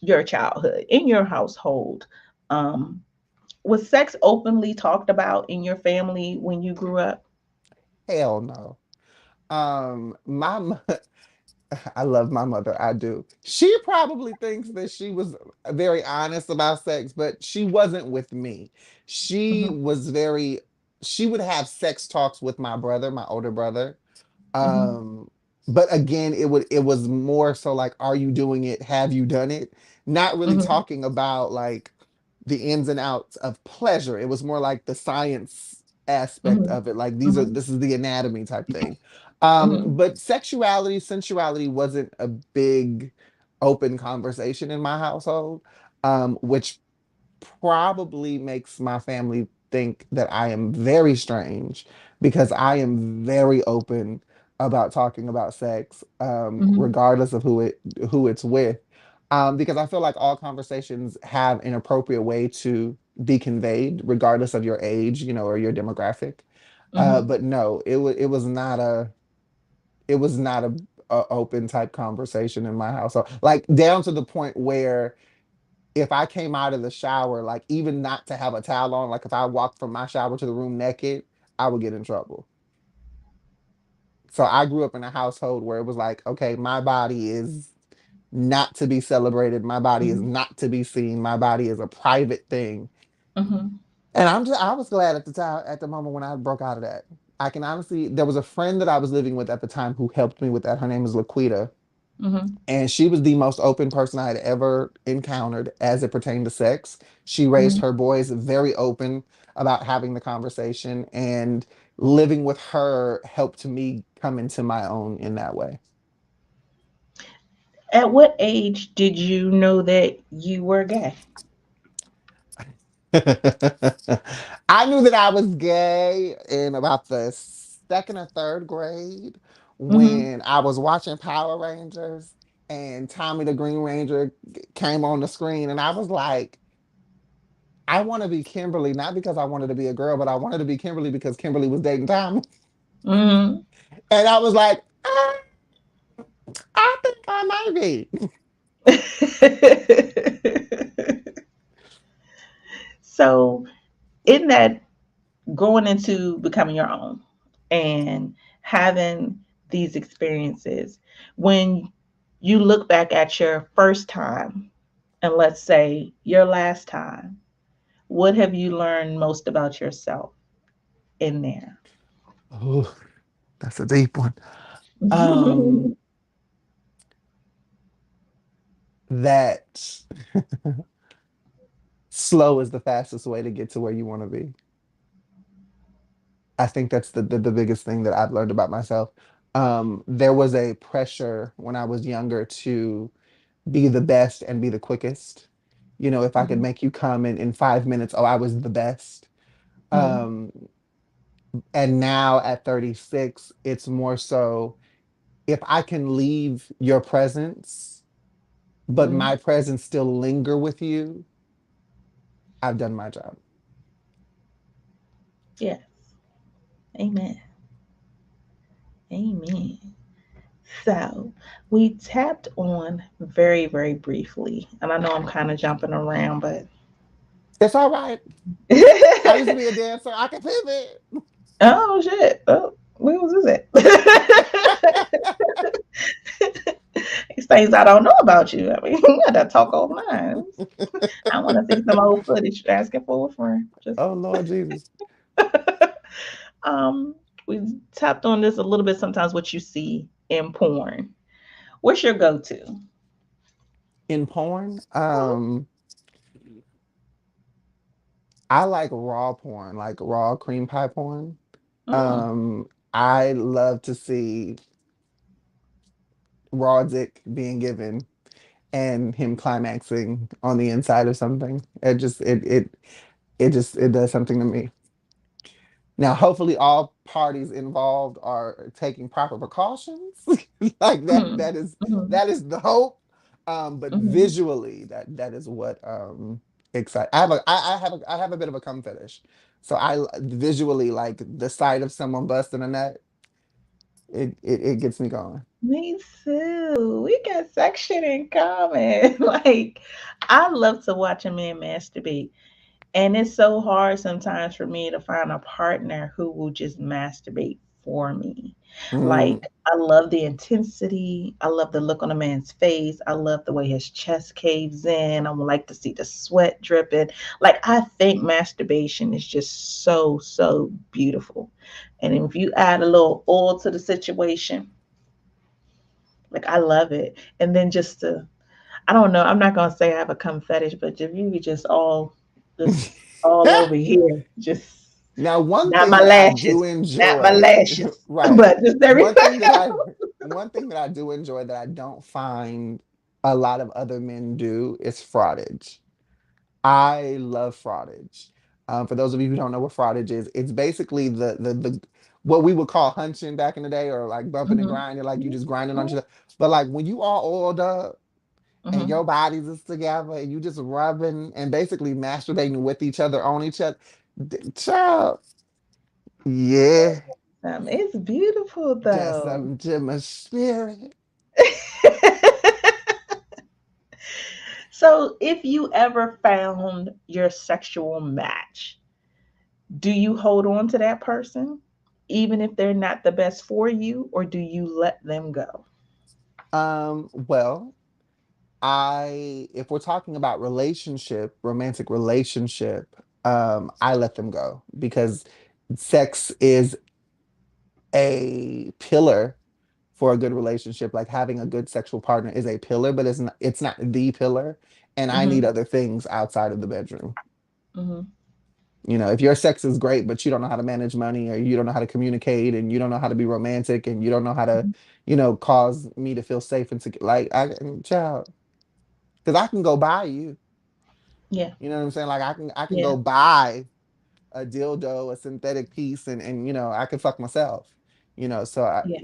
your childhood in your household. Um, was sex openly talked about in your family when you grew up? Hell no. My I love my mother. I do. She probably thinks that she was very honest about sex, but she wasn't with me. She Hmm. was very, she would have sex talks with my brother, my older brother. Hmm. Um, but again, it was more so like, are you doing it? Have you done it? Not really Hmm. talking about like the ins and outs of pleasure. It was more like the science aspect Hmm. of it. Like Hmm. this is the anatomy type thing. Hmm. But sexuality, sensuality wasn't a big open conversation in my household, which probably makes my family think that I am very strange because I am very open about talking about sex, Hmm. regardless of who it's with. Because I feel like all conversations have an appropriate way to be conveyed, regardless of your age, or your demographic. Hmm. But no, it was not a a open type conversation in my household, like down to the point where if I came out of the shower, like even not to have a towel on, like if I walked from my shower to the room naked, I would get in trouble. So I grew up in a household where it was like, okay, my body is not to be celebrated. My body is Mhm. not to be seen. My body is a private thing. Mhm. And I was glad at the time, at the moment when I broke out of that. I can honestly, there was a friend that I was living with at the time who helped me with that. Her name is Laquita. Mhm. And she was the most open person I had ever encountered as it pertained to sex. She raised Mhm. her boys very open about having the conversation, and living with her helped me come into my own in that way. At what age did you know that you were gay? I knew that I was gay in about the second or third grade Mhm. when I was watching Power Rangers and Tommy the Green Ranger came on the screen, and I was like, I want to be Kimberly, not because I wanted to be a girl, but I wanted to be Kimberly because Kimberly was dating Tommy. Mhm. And I was like, I think I might be. So, in that growing into becoming your own and having these experiences, when you look back at your first time and let's say your last time, what have you learned most about yourself in there? Oh, that's a deep one. Um, that slow is the fastest way to get to where you want to be. I think that's the biggest thing that I've learned about myself. There was a pressure when I was younger to be the best and be the quickest. You know, if I could Mhm. make you come in 5 minutes, oh, I was the best. Mhm. Um, and now at 36, it's more so if I can leave your presence, but Mhm. my presence still linger with you, I've done my job. Yes. Amen. Amen. So we tapped on very, very briefly, and I know I'm kind of jumping around, but It's all right. I used to be a dancer. I can pivot. oh shit. Oh, where was this at? These things I don't know about you. I mean, you gotta talk offline. I want to see some old footage asking for a friend. Just Oh Lord Jesus. um, we tapped on this a little bit. Sometimes what you see in porn. What's your go-to? In porn, I like raw porn, like raw cream pie porn. Mm, Um, I love to see raw dick being given and him climaxing on the inside of something. It does something to me. Now, hopefully, all parties involved are taking proper precautions. Like mm, mm, that is the hope. But mm. visually, that is what excite. I have a bit of a cum fetish, so visually like the sight of someone busting a nut. It gets me going. Me too. We got section in common. Like, I love to watch a man masturbate. And it's so hard sometimes for me to find a partner who will just masturbate for me. Like, Mm, I love the intensity. I love the look on a man's face. I love the way his chest caves in. I would like to see the sweat dripping. Like, I think masturbation is just so, so beautiful. And if you add a little oil to the situation, like, I love it. And then just to I don't know. I'm not gonna say I have a cum fetish, but if you be just all over here, just Now, one not thing my that I do lashes, not my enjoy, lashes, right? but just One everything thing that else. I one thing that I do enjoy that I don't find a lot of other men do is frottage. I love frottage. For those of you who don't know what frottage is, it's basically the what we would call hunching back in the day, or like bumping and Mhm, grinding, like you just grinding on each other. But like when you all oiled up and mhm. your bodies is together and you just rubbing and basically masturbating with each other on each other, child, yeah, It's beautiful that's though. something to my spirit. So, if you ever found your sexual match, do you hold on to that person even if they're not the best for you, or do you let them go? Well, if we're talking about relationship, romantic relationship, I let them go because sex is a pillar for a good relationship. Like having a good sexual partner is a pillar, but it's not the pillar. And I need Hmm. other things outside of the bedroom. Hmm. If your sex is great, but you don't know how to manage money, or you don't know how to communicate, and you don't know how to be romantic, and you don't know how to, cause me to feel safe and secure, like child, because I can go buy you. Yeah, You know what I'm saying? Like I can yeah, go buy a dildo, a synthetic piece, and I can fuck myself. So yeah.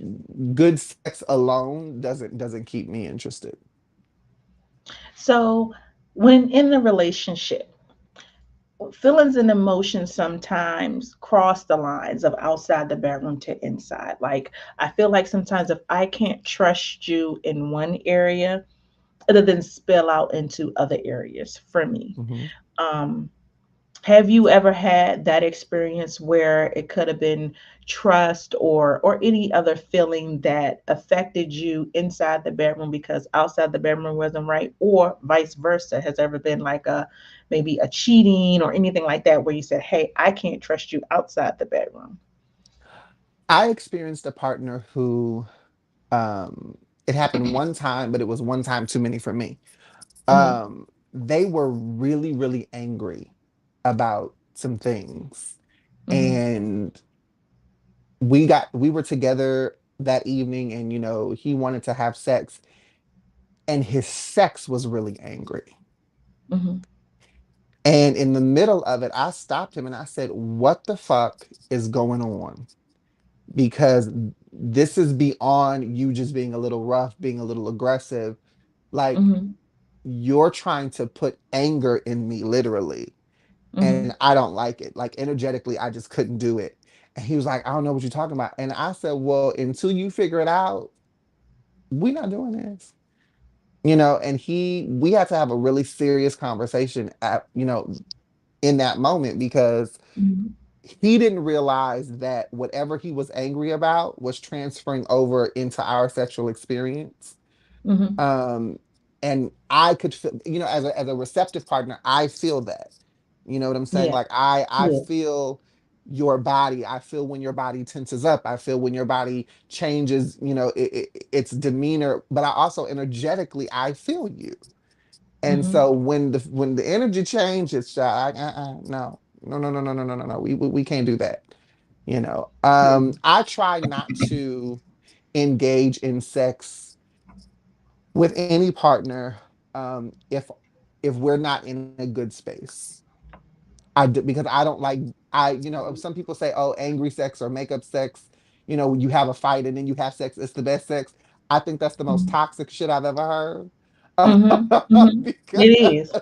good sex alone doesn't keep me interested. So, when in the relationship, feelings and emotions sometimes cross the lines of outside the bedroom to inside. Like, I feel like sometimes if I can't trust you in one area, it'll then spill out into other areas for me. Hmm. Um, have you ever had that experience where it could have been trust or any other feeling that affected you inside the bedroom because outside the bedroom wasn't right, or vice versa? Has ever been like a maybe a cheating or anything like that where you said, "Hey, I can't trust you outside the bedroom." I experienced a partner who, um, it happened one time, but it was one time too many for me. Mhm. They were really, really angry about some things. Mhm. And we were together that evening, and he wanted to have sex, and his sex was really angry. Mhm. And in the middle of it, I stopped him and I said, "What the fuck is going on?" Because this is beyond you just being a little rough, being a little aggressive. Like, Mhm. you're trying to put anger in me, literally. And Mhm. I don't like it. Like, energetically, I just couldn't do it. And he was like, "I don't know what you're talking about." And I said, "Well, until you figure it out, we're not doing this." And we had to have a really serious conversation in that moment, because Mhm. he didn't realize that whatever he was angry about was transferring over into our sexual experience. Mhm. um and I could feel, as a receptive partner, I feel that. You know what I'm saying? Yeah. Like, I Yeah. feel your body. I feel when your body tenses up. I feel when your body changes, its demeanor. But I also, energetically, I feel you. And Mhm. so when the energy changes, no, no, no, no, no, no, no, no, no, we can't do that. Yeah. I try not to engage in sex with any partner, if we're not in a good space. Because I don't like, some people say, "Oh, angry sex or makeup sex, you have a fight and then you have sex, it's the best sex." I think that's the most Mhm. toxic shit I've ever Mhm. heard. Mhm. Because It is.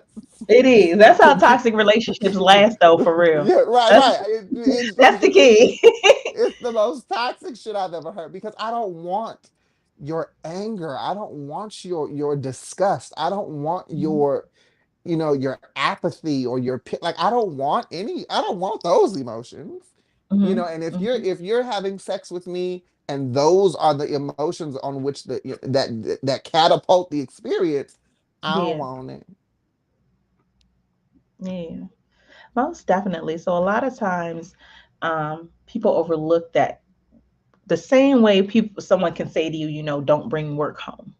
It is. That's how toxic relationships last, though, for real. yeah, right, That's right. It's that's the it's key. it's the most toxic shit I've ever heard, because I don't want your anger. I don't want your disgust. I don't want Mhm. your apathy, or like, I don't want those emotions. Mhm. And if you're Mhm. if you're having sex with me, and those are the emotions on which that catapult the experience, I don't Yeah. want it. Yeah. Most definitely. So a lot of times, people overlook that the same way someone can say to you, don't bring work home.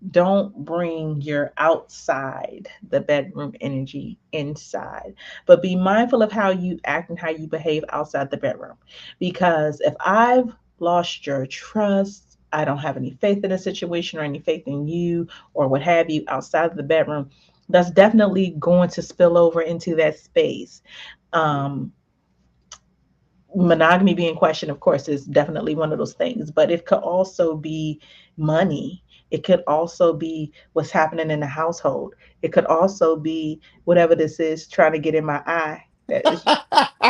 Don't bring your outside the bedroom energy inside, but be mindful of how you act and how you behave outside the bedroom. Because if I've lost your trust, I don't have any faith in a situation or any faith in you or what have you outside of the bedroom, that's definitely going to spill over into that space. Yeah. um Monogamy being questioned, of course, is definitely one of those things, but it could also be money. It could also be what's happening in the household. It could also be whatever this is trying to get in my eye that is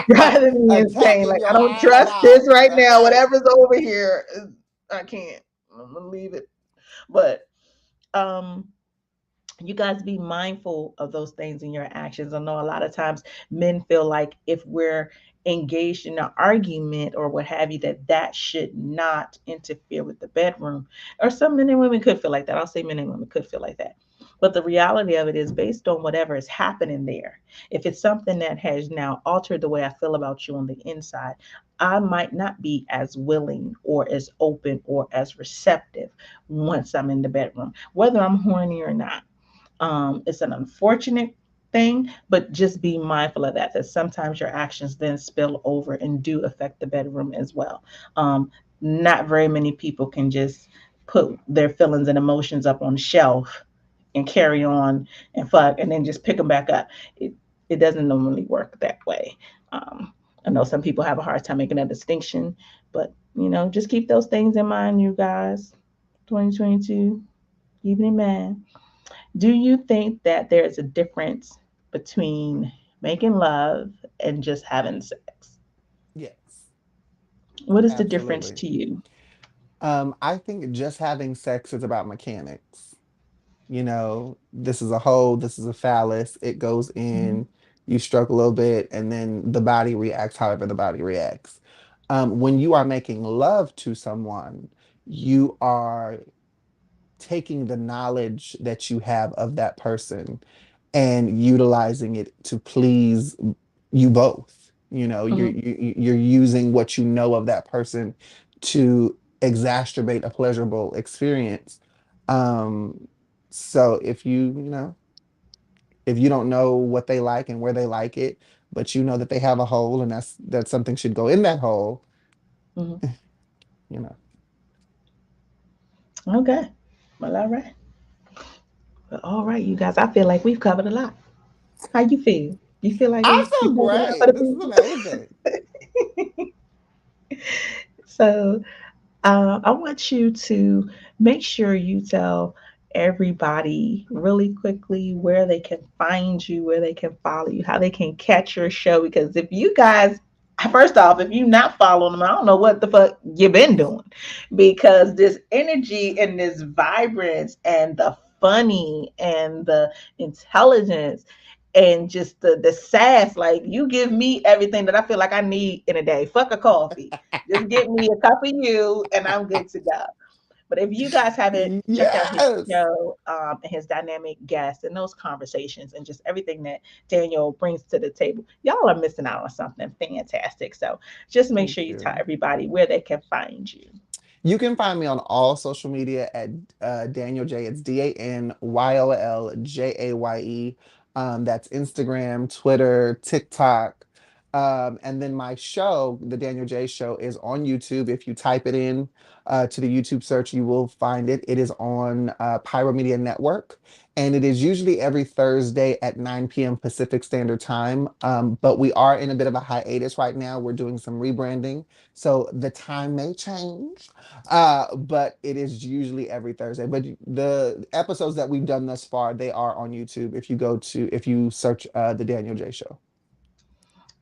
driving me insane. Attacking Like, your I don't eye trust this box. right now. Okay. Whatever's over here, I can't. I'm gonna leave it. But um you guys be mindful of those things in your actions. I know a lot of times men feel like if we're engaged in an argument or what have you, that should not interfere with the bedroom. Or some men and women could feel like that. I'll say men and women could feel like that. But the reality of it is based on whatever is happening there. If it's something that has now altered the way I feel about you on the inside, I might not be as willing or as open or as receptive once I'm in the bedroom, whether I'm horny or not. It's an unfortunate thing, but just be mindful of that, that sometimes your actions then spill over and do affect the bedroom as well. Not very many people can just put their feelings and emotions up on the shelf and carry on and fuck and then just pick them back up. It doesn't normally work that way. I know some people have a hard time making that distinction, but just keep those things in mind, you guys. 2022, keep it in mind. Do you think that there's a difference between making love and just having sex? Yes, What is the difference absolutely. to you? I think just having sex is about mechanics. This is a hole, this is a phallus, it goes Mhm, in, you stroke a little bit, and then the body reacts however the body reacts. When you are making love to someone, you are taking the knowledge that you have of that person and utilizing it to please you both. mhm, You're using what you know of that person to exacerbate a pleasurable experience. Um, so if you don't know what they like and where they like it, but you know that they have a hole and that something should go in that hole, mhm. you know. Okay. Well, all right. Well, all right, you guys. I feel like we've covered a lot. How you feel? You feel like I we feel covered a lot for great. the This is people? amazing. So I want you to make sure you tell everybody really quickly where they can find you, where they can follow you, how they can catch your show. Because if you guys, first off, if you're not following them, I don't know what the fuck you've been doing. Because this energy and this vibrance and the funny and the intelligence and just the sass, like you give me everything that I feel like I need in a day. Fuck a coffee. Just get me a cup of you and I'm good to go. But if you guys haven't checked out his Yes. show and his dynamic guests and those conversations and just everything that Daniel brings to the table, y'all are missing out on something fantastic. So just make sure Thank you tell you. everybody where they can find you. You can find me on all social media at Daniel J. It's DANYOLJAYE. That's Instagram, Twitter, TikTok. And then my show, The Daniel J. Show, is on YouTube. If you type it in to the YouTube search, you will find it. It is on Pyro Media Network. And it is usually every Thursday at 9 p.m. Pacific Standard Time. But we are in a bit of a hiatus right now. We're doing some rebranding. So the time may change. But it is usually every Thursday. But the episodes that we've done thus far, they are on YouTube if you search the Daniel J Show.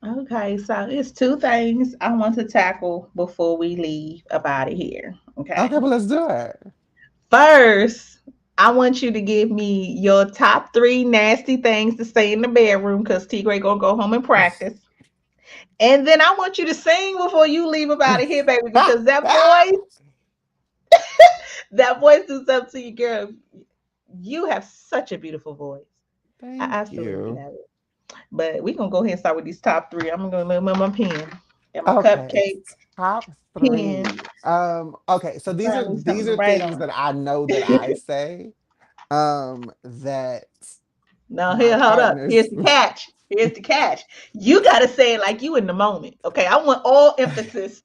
Okay, so it's two things I want to tackle before we leave up out of here. Okay. Okay, well let's do it. First, I want you to give me your top three nasty things to say in the bedroom because T Gray gonna go home and practice. And then I want you to sing before you leave up out of here, baby, because that voice do something to you, girl. You have such a beautiful voice. I Thank absolutely you. love it. But we're gonna go ahead and start with these top three. I'm gonna let my pen and my Okay, cupcake top pen. three. Okay, so these are Find me these something to are write things on. that I know that I say that Now my here, hold up. partners. Here's the catch. Here's the catch. You gotta say it like you in the moment. Okay. I want all emphasis.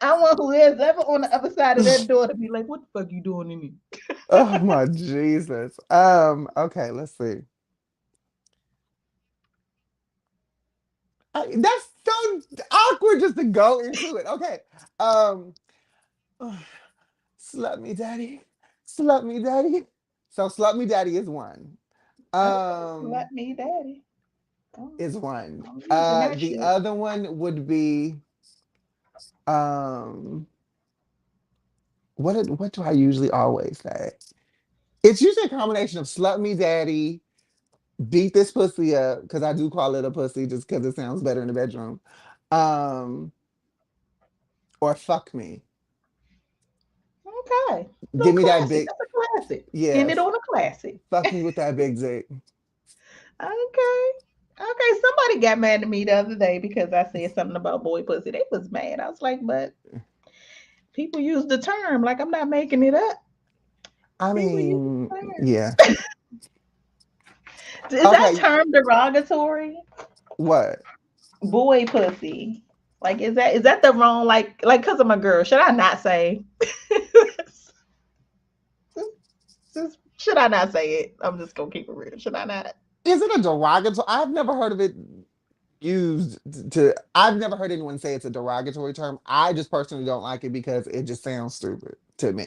I want whoever's ever on the other side of that door to be like, what the fuck you doing in here? Oh my Jesus. Okay, let's see. That's so awkward just to go into it. Okay. Um, Slut Me Daddy. Slut Me Daddy. So Slut Me Daddy is one. Okay, Um, let me daddy. is one. I'm using that The shit. other one would be um what do I usually always say? It's usually a combination of slut me daddy, beat this pussy up, because I do call it a pussy just because it sounds better in the bedroom. Um, or fuck me. Okay. Little Give me that classic. big, That's a classic. End it yes, on a classic. fuck me with that big dick. Okay. Okay. Somebody got mad at me the other day because I said something about boy pussy. They was mad. I was like, but people use the term. Like I'm not making it up. I People use mean, the yeah. term. Is that Okay, term derogatory? what? Boy pussy. Like is that the wrong like because I'm a girl? Should I not say? Should I not say it? I'm just gonna keep it real. Should I not? Is it a derogatory? I've never heard of it used I've never heard anyone say it's a derogatory term. I just personally don't like it because it just sounds stupid to me.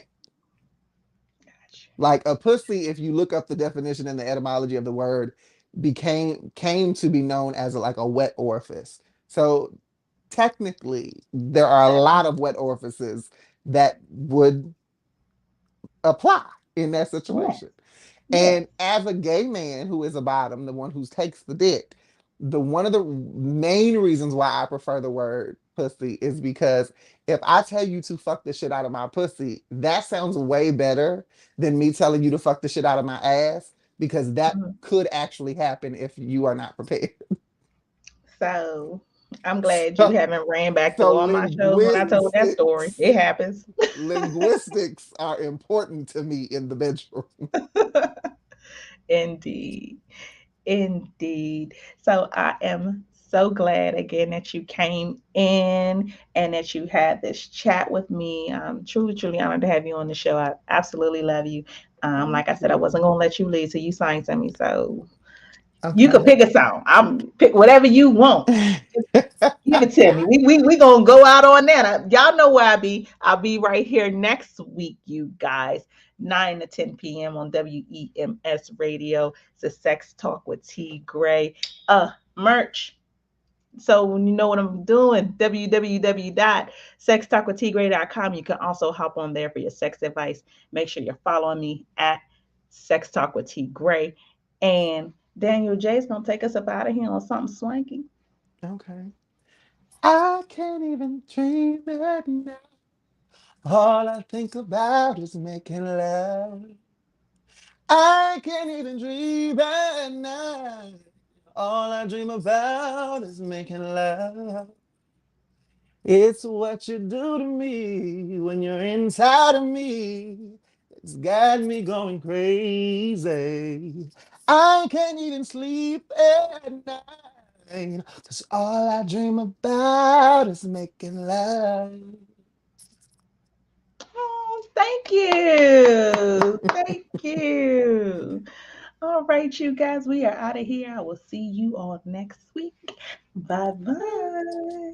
Gotcha. Like a pussy, if you look up the definition and the etymology of the word, came to be known as like a wet orifice. So technically, there are a lot of wet orifices that would apply in that Yes. situation. Yes. And as a gay man who is a bottom, the one who takes the dick, the one of the main reasons why I prefer the word pussy is because if I tell you to fuck the shit out of my pussy, that sounds way better than me telling you to fuck the shit out of my ass because that Mhm. could actually happen if you are not prepared. So I'm glad you So, haven't ran back so through all my shows when I told that story. linguistics It happens. linguistics are important to me in the bedroom. Indeed. Indeed. So I am so glad again that you came in and that you had this chat with me. I'm truly, truly honored to have you on the show. I absolutely love you. Thank Like I said, I you. wasn't gonna let you leave, so you sang to me. So you could Okay. pick a song. I'm pick whatever you want. Just give it to me. We gonna go out on that. Y'all know where I be. I'll be right here next week, you guys. 9 to 10 p.m. on WEMS Radio. It's a sex talk with T Graye. Merch. So you know what I'm doing. www.sextalkwithtgraye.com. You can also hop on there for your sex advice. Make sure you're following me at Sex Talk with T Graye. And Daniel J's gonna take us up out of here on something swanky. Okay. I can't even dream at night. All I think about is making love. I can't even dream at night. All I dream about is making love. It's what you do to me when you're inside of me. It's got me going crazy. I can't even sleep at night. 'Cause all I dream about is making love. Oh, thank you. Thank you. All right, you guys, we are out of here. I will see you all next week. Bye Bye. bye.